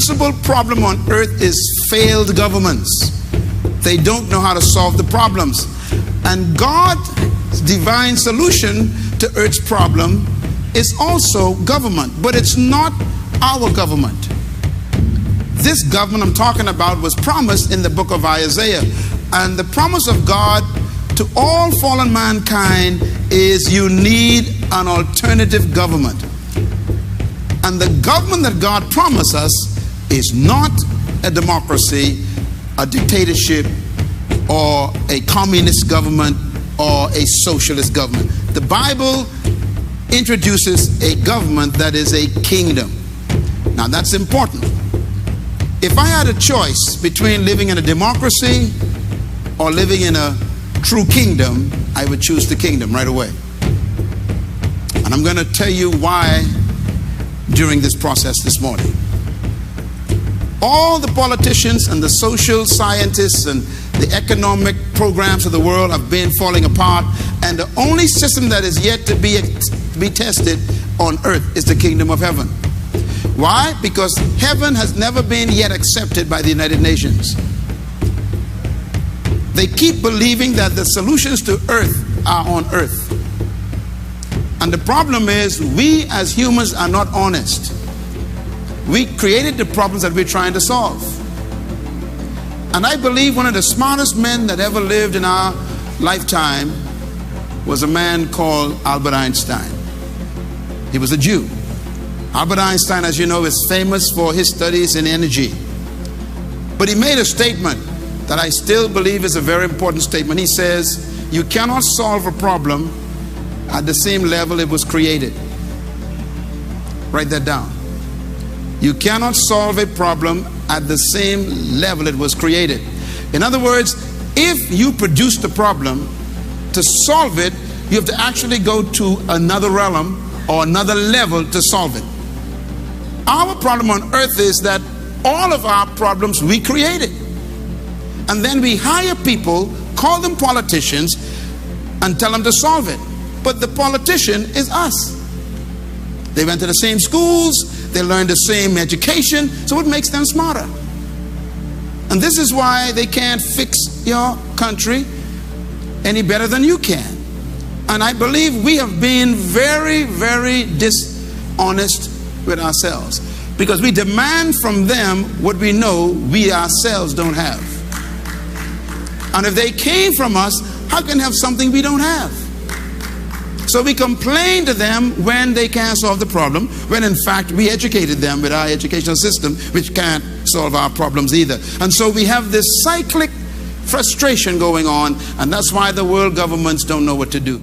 principal problem on earth is failed governments. They don't know how to solve the problems. And God's divine solution to earth's problem is also government, but it's not our government. This government I'm talking about was promised in the book of Isaiah. And the promise of God to all fallen mankind is you need an alternative government. And the government that God promised us is not a democracy, a dictatorship, or a communist government, or a socialist government. The Bible introduces a government that is a kingdom. Now that's important. If I had a choice between living in a democracy or living in a true kingdom, I would choose the kingdom right away. And I'm going to tell you why during this process this morning. All the politicians and the social scientists and the economic programs of the world have been falling apart, and the only system that is yet to be tested on earth is the kingdom of heaven. Why? Because heaven has never been yet accepted by the United Nations. They keep believing that the solutions to earth are on earth. And the problem is, we as humans are not honest. We created the problems that we're trying to solve. And I believe one of the smartest men that ever lived in our lifetime was a man called Albert Einstein. He was a Jew. Albert Einstein, as you know, is famous for his studies in energy. But he made a statement that I still believe is a very important statement. He says, you cannot solve a problem at the same level it was created. Write that down. You cannot solve a problem at the same level it was created. In other words, if you produce the problem, to solve it, you have to actually go to another realm or another level to solve it. Our problem on earth is that all of our problems we created. And then we hire people, call them politicians, and tell them to solve it. But the politician is us. They went to the same schools, they learned the same education, so it makes them smarter. And this is why they can't fix your country any better than you can. And I believe we have been very, very dishonest with ourselves, because we demand from them what we know we ourselves don't have. And if they came from us, how can they have something we don't have? So we complain to them when they can't solve the problem, when in fact we educated them with our educational system, which can't solve our problems either. And so we have this cyclic frustration going on, and that's why the world governments don't know what to do.